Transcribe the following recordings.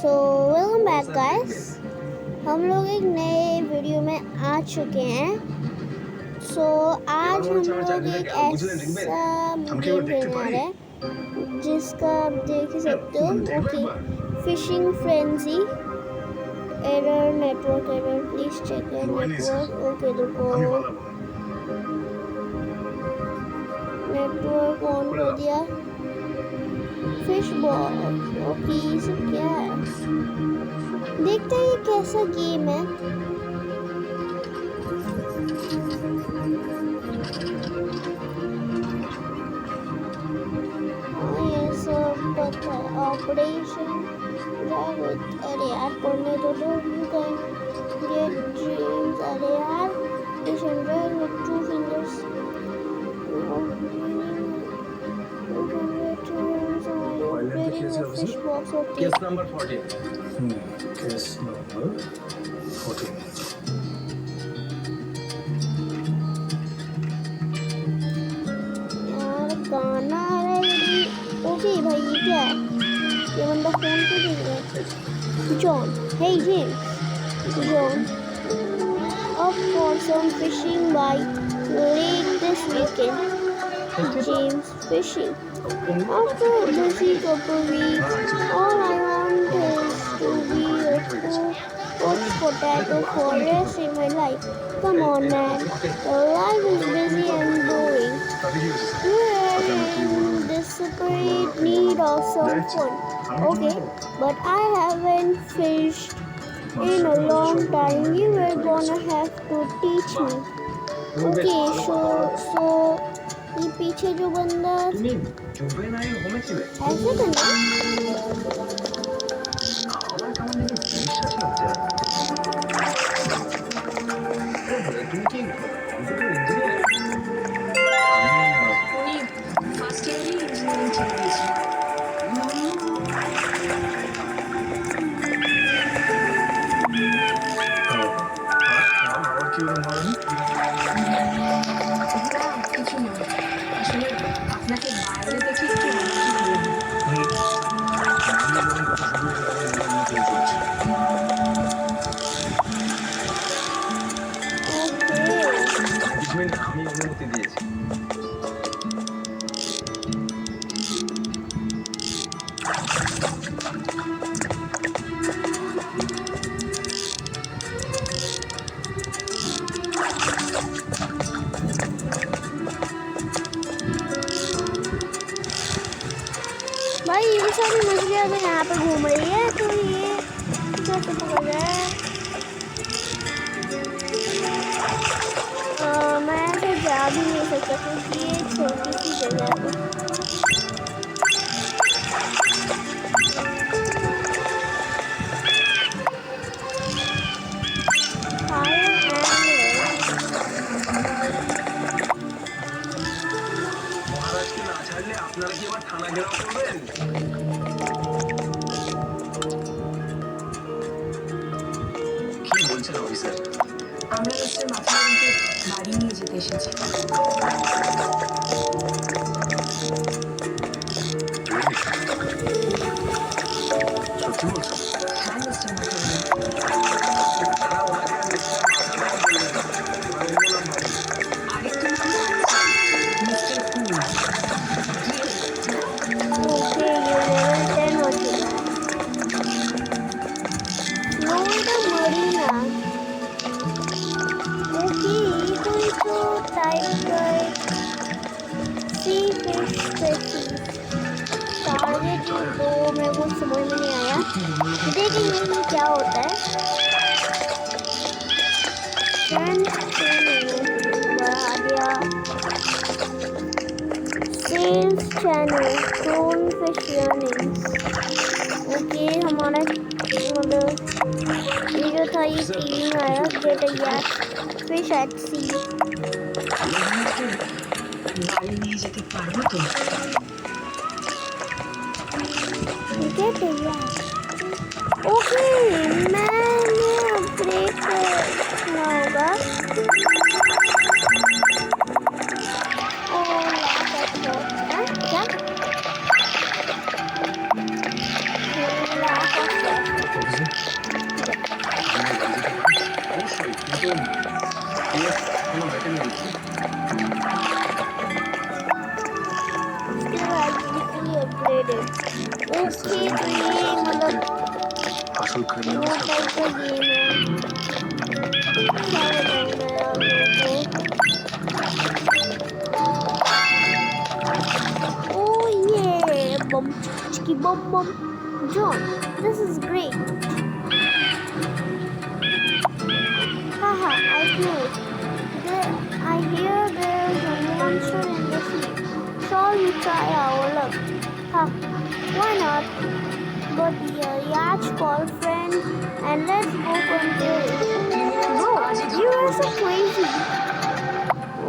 So welcome back guys. हम लोग एक नए वीडियो में आ चुके हैं। आज हम लोग एक ऐसा गेम खेलने आ रहे हैं जिसका आप देख ही सकते हो। Okay, fishing frenzy, error, network error, please check network. Okay, रुको, नेटवर्क ऑन कर दिया। फिश बॉल, ओके, ये सब क्या है? देखते हैं ये कैसा गेम है। ये सब पता है। ऑपरेशन ड्रैगन, अरे यार पढ़ने तो दो। गेट ड्रीम्स, अरे यार mission dragon with two fingers. Fish box, okay. Case number 14। Case number 14। यार गाना आ रहा है। ओके भाई, ये क्या है? ये बंदा फोन पे देख रहा है। John, hey James, John, up for some fishing by lake this weekend. James fishing. After a busy couple weeks, all I want is to be a couch potato for the rest of my life. Come on, man. The life is busy and boring. We're in desperate need of some fun. Okay, but I haven't fished in a long time. You were gonna have to teach me. Okay, so ये पीछे जो बंदा ऐसे करना। আমি অনুমতি দিয়েছি। भाई ये सारी मछलियाँ अगर यहाँ पे घूम रही है तो ये कैसे पकड़ रहा है? मैं तो जा भी नहीं सकता क्योंकि ये छोटी सी जगह है। মহারাজকে না ছাড়লে আপনারা কি আবার থানা ঘেরাও করবেন? কি বলছেন অফিসার? আমরা মিস্টার মাথাকে বাড়ি নিয়ে যেতে এসেছি। সত্যি বলছো? হ্যাঁ মিস্টার মাথা, আরেকটা নাম মিস্টার কুল। ओके, ये लेवल 10 हो चुका है। फ्लोरिडा मरीना, ओके, कोई तो टाइप का सी फिश स्पीशीज। टारगेट तो मेरे को समझ में नहीं आया, देखेंगे कि क्या होता है। बढ़ा दिया। सेल्स चैनल, क्रोन फिश अर्निंग्स। ओके, हमारा मतलब ये जो था ये तीन आया। Get a yak fish at sea. বাড়ি নিয়ে যেতে পারবো তো? गेट अ याक, ओके, मैंने अपग्रेड करना होगा। क्या? মধ্যে আসল वो ক্রিমিনাল टाइप का गेम है क्या बताऊँ मैं आप लोगों को ओह ये बम चिकी बम बम John this is great haha I knew it I hear there's a monster in the sea shall we try our luck huh why not but the yacht called friend and let's go conquer it bro you are so crazy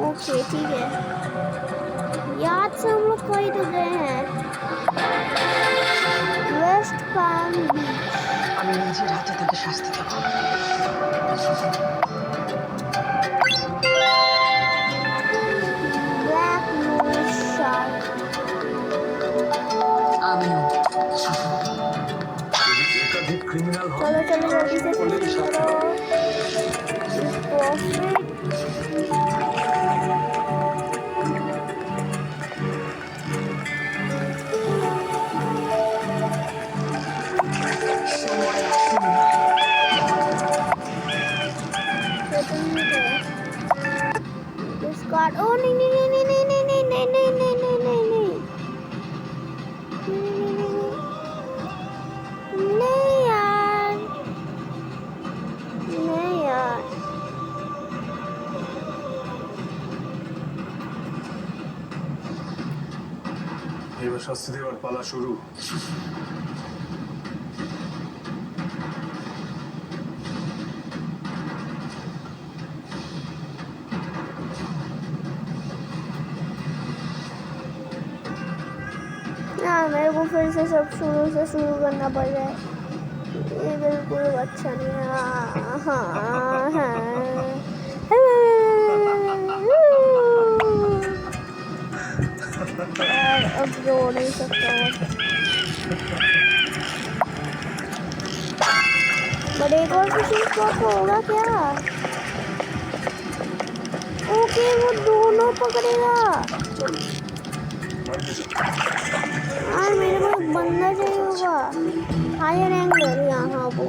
okay ठीक है याद से हम लोग कहीं तो गए हैं वेस्ट पाम बीच আমি নিজের হাতে তাকে শাস্তি দেব। ब्लैक नोज शार्क আমিও যদি একাধিক ক্রিমিনাল হয় चलो चलो जल्दी से সকলেরই फिनिश শাস্তি करो হবে। प्रॉफिट সময় আসন্ন डिस्कार्ड ओ नहीं नहीं नहीं नहीं नहीं नहीं नहीं नहीं नहीं नहीं नहीं नहीं नहीं यार नहीं यार এবার শাস্তি দেওয়ার পালা শুরু ना मेरे को फिर से सब शुरू करना पड़ रहा है ये बिल्कुल अच्छा नहीं है यार अब रो नहीं सकता बट एक और फिशिंग स्पॉट होगा क्या ओके वो दोनों पकड़ेगा यार मेरे को एक बंदा चाहिए होगा हायर एंगलर यहाँ वो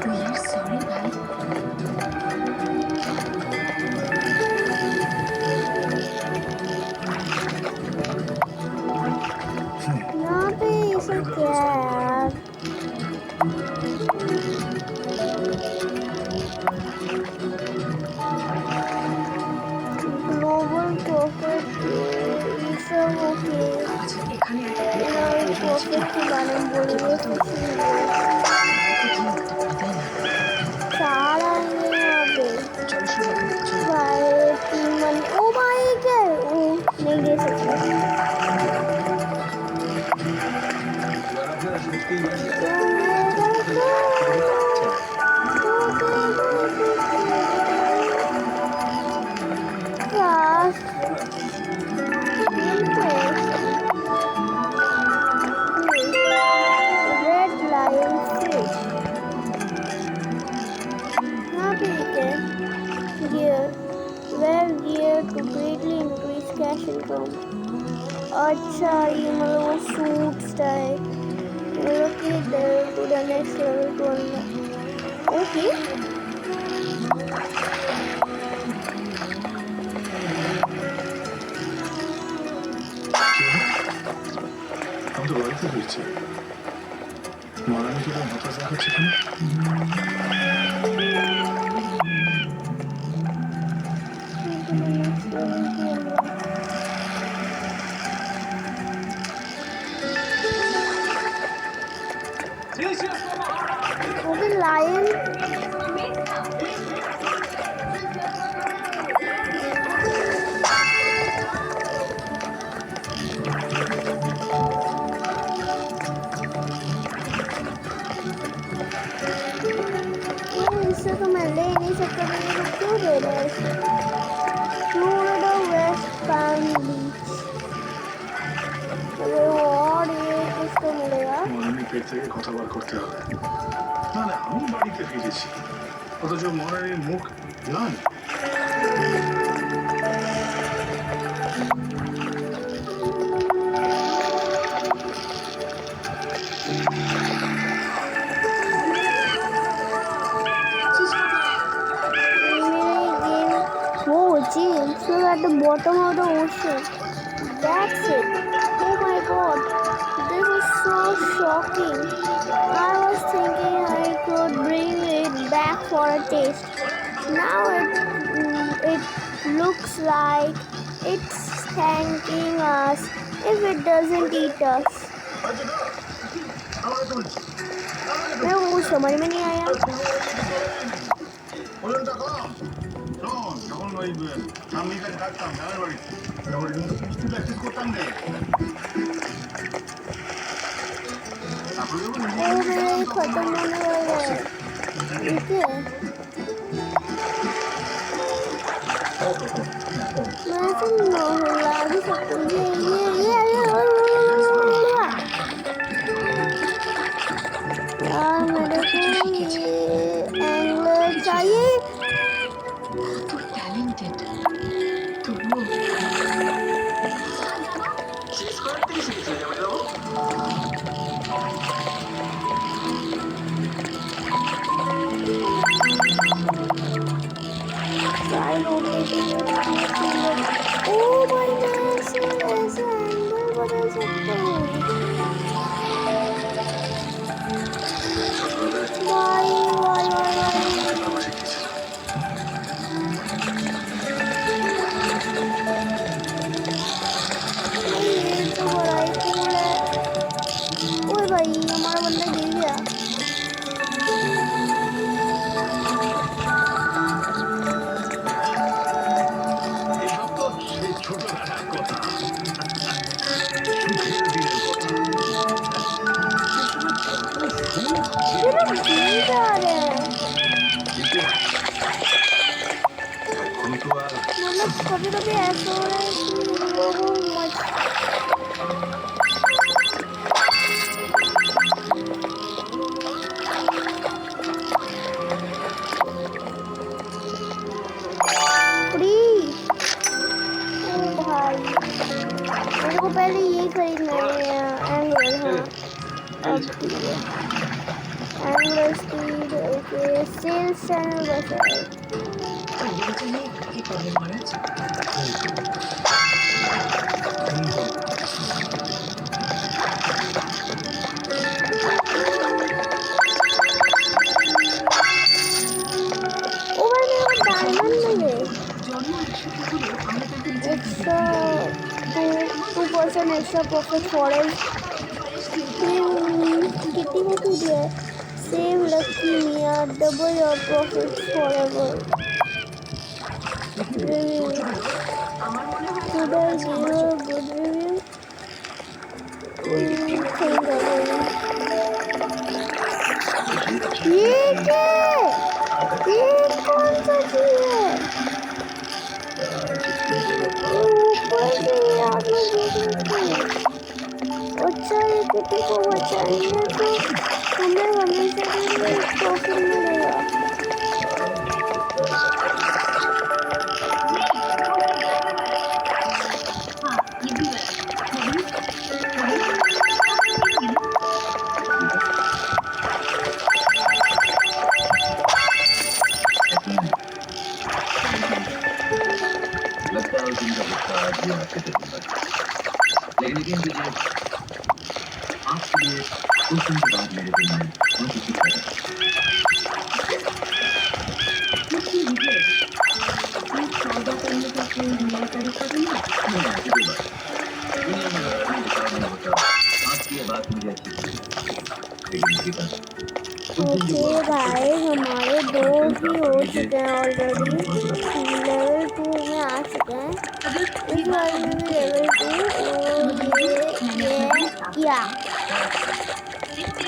We are sorry ভাই यहाँ पे ये सब क्या है यार ग्लोबल प्रॉफिट ये सब ओके আচ্ছা এখানে একটা प्रॉफिट के बारे में बोलेंगे फिशिंग चार आएंगे यहाँ पे চল শুরু করি চল भाई 3 मन ओ भाई क्या है? ओ नहीं दे सकते এবার আপনারা সত্যিই বাড়ি Red lion fish. Now gear. Wear gear to greatly increase cash income. अच्छा ये मतलब वो सूट्स टाइप मतलब कि to the next level to unlock. Okay. আমি তো বাড়িতে ফিরছি মারানি তো হতাশ দেখাচ্ছে কেন Okay, lion. इससे तो मैं ले नहीं सकता तो मुझे क्यों दे रहा है इसे फ्लोरिडा वेस्ट पैम बीच अरे और ये कुछ तो मिलेगा মরানি পেট থেকে কথা বার করতে হবে না না আমি বাড়িতে ফিরেছি অথচ মরানির মুখ Done. Whoa, James, look at the bottom of the ocean. That's it. Oh my god, this is so shocking. I was thinking I could bring it back for a taste. Now it looks like it's thanking us if it doesn't eat us. मेरे को कुछ समझ में नहीं आया. ওজনটা কম শোন যখন ওই আমেরিকায় থাকতাম গ্রামের বাড়ি তখন কিন্তু কুস্তি প্র্যাকটিস করতাম রে তারপরে যখন ओ मेरे खत्म होने वाला है. ठीक है. मैं तो ला भी सकती हूँ. यार मेरे को ये एंगलर चाहिए. तो टैलेंटेड तबुओ Try rotating it. Oh my god, ऐसे एंगल बदल सकते हैं. Why? ये तो बड़ा ही cool है. ओए भाई हमारा बंदा गिर गया. এসব তো সেই ছোটবেলার কথা সুখের দিনের কথা मेरा गिर जा रहा है. কিন্তু এখন তো আর मतलब कभी कभी ऐसा हो रहा है कि हम लोगों मत फ्री. ओ भाई मेरे को पहले ये खरीदना है एंगल. हाँ अब ठीक है. Angle speed okay. Sales channel बचा है. নির্বাচনে কি করে মহারাজ ओ भाई मेरे को डायमंड मिले. জন্ম 100 হলো আমরা তাকে एक्स्ट्रा 2% एक्स्ट्रा प्रॉफिट फॉरेस्ट. कितनी का टूट गया है. Save lucky Mia double your profit forever. Review good review good review. ये क्या है? ये कौन सा चीज है? ऊपर से आग में गिरती है. अच्छा ये किसी को बचाएंगे तो हमें हमेशा के लिए प्रॉफिट मिलेगा. लगता है जिनका गुस्सा आज भी आपके दिल में है। लेकिन यकीन कीजिए आपके लिए कुछ दिन के बाद मेरे दिल में वो किसी तरह सौदा करने का कोई नया तरीका भी नहीं नहीं ऐसी कोई बात नहीं। दुनिया में लड़ाई विचार नहीं होता आपकी ये बात मुझे अच्छी लगी लेकिन इसके बाद ओके भाई हमारे दो ही हो चुके हैं ऑलरेडी. लेवल 2 में आ चुके हैं. इस बार में भी लेवल 2 ये किया.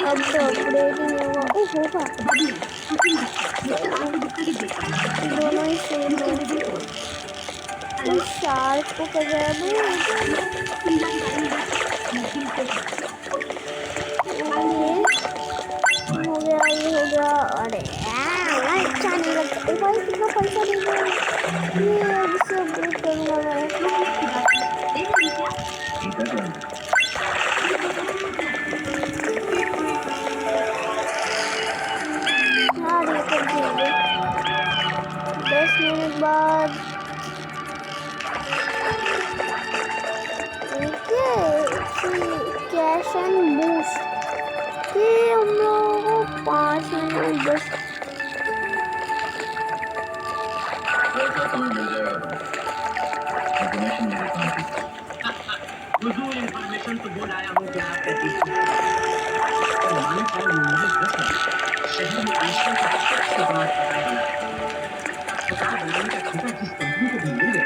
अब तो अपग्रेडिंग होगा. ओ होगा दोनों ही सेम है. उस शार्क को कर दूँ. हो गया ये हो गया. अरे यार अच्छा नहीं लगता. ओ भाई कितना पैसा दे मिनट बाद कैश एंड बूस्ट कि हम लोगों को 5 मिनट बस वैसा तुम्हें मिल जाएगा। इन्फॉर्मेशन मेरे काम की। हुजूर इन्फॉर्मेशन तो बोल आया हूँ कि आप कहती तो मालिक और मुझे दस शहर में ईश्वर का सबसे बड़ा अस्पताल बना है। अस्पताल बनाने का ठेका जिस कंपनी को भी मिल गया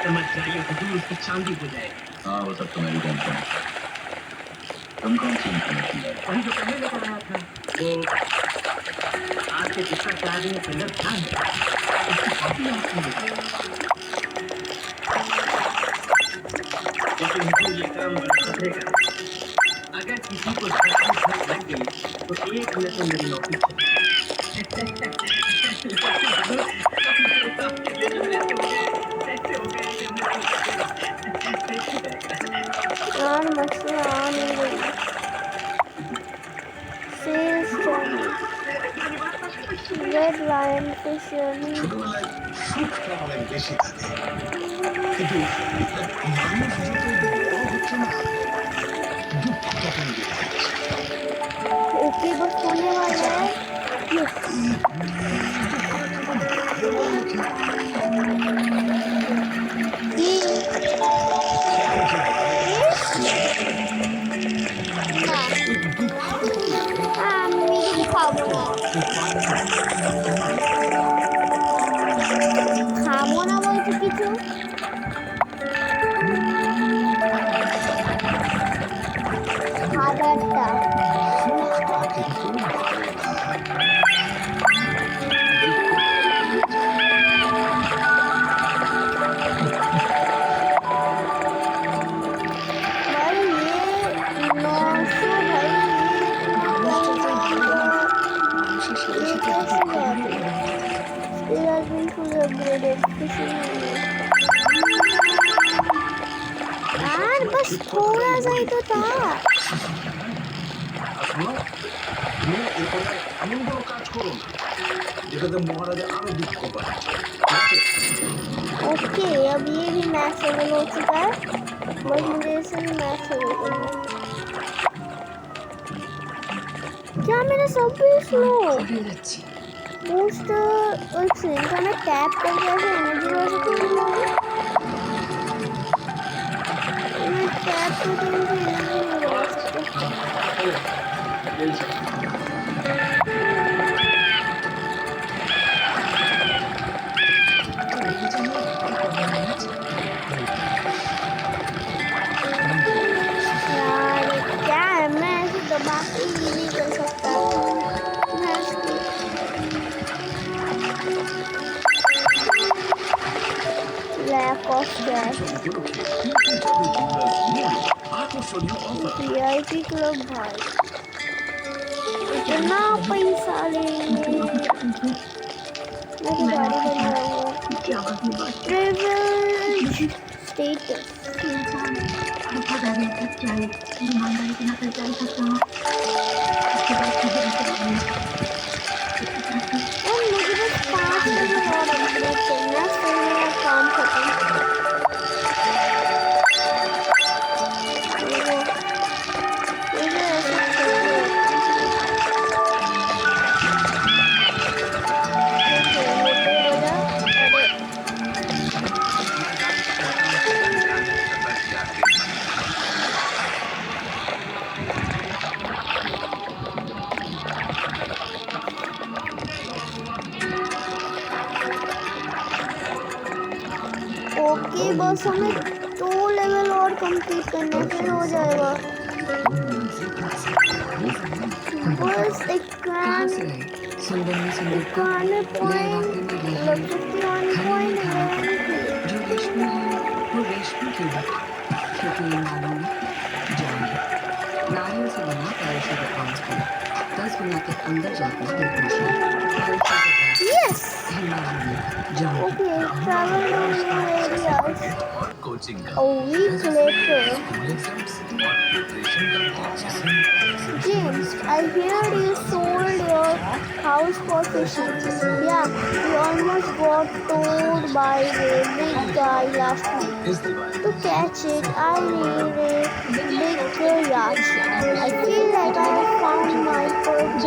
समझ जाइए हुजूर उसकी चांदी हो जाए। हाँ वो सब तुम्हारी टेंशन है। तुम कौन सी इन्फॉर्मेशन है? वही जो पहले लेकर आया था वो आपके पिता के आदमी पिलर था उसकी कॉपी आपको मिली। लेकिन हुजूर ये काम बड़ा खतरे का है। अगर किसी को झटका लग गई तो 1 मिनट में मेरी नौकरी यार मछली आ नहीं रही सेल्स रेड लायन फिश ছোটবেলায় সুখটা অনেক বেশি থাকে কিন্তু মানুষ যত বড় হচ্ছে না দুঃখ তখন বেড়ে যাচ্ছে ओके बस होने वाला है Yes. খাবো না বলছি কিছু খাবারটা সুখটা কিন্তু বাড়ে না भाई ये 900 भाई মানুষের সাথে সাথে It has been fully upgraded. यार बस थोड़ा सा ही तो था শোনো তুমি এরপরে এমন কোনো কাজ করো না যেটাতে মহারাজা আরো দুঃখ পায় ओके अब ये भी मैक्स लेवल हो चुका है बस मुझे इसे भी मैक्स लेवल करना है क्या मेरा सब भी स्लो হয়ে যাচ্ছে बूस्ट एक सेकंड का मैं टैप करके ऐसे एनर्जी वैसे तो नहीं होगी मैं टैप करके ऐसे एनर्जी नहीं लगा सकता यार क्या है मैं ऐसे दबा के ही नहीं कर सकता मैं इसकी लैक ऑफ कैश আকর্ষণীয় অফার वीआईपी क्लब भाई इतना पैसा लेंगे मैं तो गाड़ी बनवाऊंगा प्रिविलेज स्टेटस और मुझे बस 5 मिनट और अपडेट करना है फिर मेरा काम खत्म मुझे ऐसा चाहिए ओके बस हमें 2 लेवल और कंप्लीट करने फिर हो जाएगा बस एक कहाँ से ग्रैंड आए सुंदर में सुंदर को ग्रैंड पॉइंट मतलब 51 पॉइंट जो रेशमी है वो रेशमी क्यों है क्योंकि ये मालूम है जान है नारियल से बना पैराशूट कॉन्स 10 गुना के अंदर जाकर देखना चाहिए यस धन्यवाद जान Okay, travel to new areas. और कोचिंग का A week later. School exams और प्रिपरेशन का James, I heard you sold your house for fishing. Yeah, we almost got towed by a big guy last week. इस Diwali To catch it, I need a bigger yacht. I feel like I have found my purpose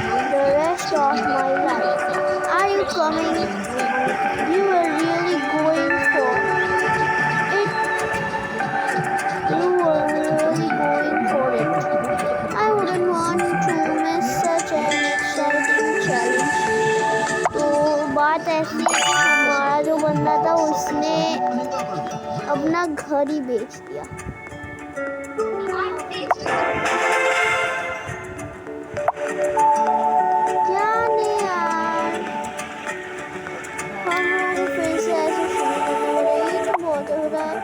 for the rest of my life. Are you coming? You were really going for it. You were really going for it. I wouldn't want to miss such an exciting challenge. तो बात ऐसी है कि हमारा जो बंदा था उसने अपना घर ही बेच दिया। क्या नहीं यार, हम लोगों को फिर से ऐसे शुरू करना पड़ेगा, ये तो बहुत हो रहा है।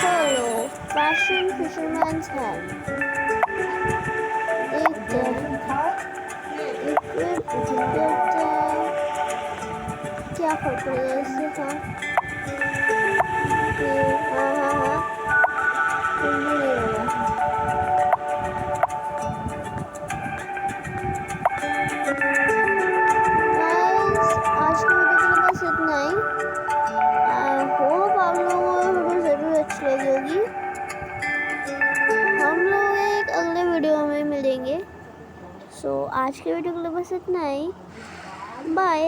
चलो, पैशन फिशरमैन्स है, देखते हैं, equip करते हैं, क्या फर्क पड़ेगा इससे। हाँ हाँ हाँ हाँ, कुछ भी नहीं होगा। Guys, आज की वीडियो के लिए बस इतना ही। आई होप आप लोगों को वीडियो ज़रूर अच्छी लगी होगी। हम लोग एक अगले वीडियो में मिलेंगे। सो आज के वीडियो के लिए बस इतना ही। बाय।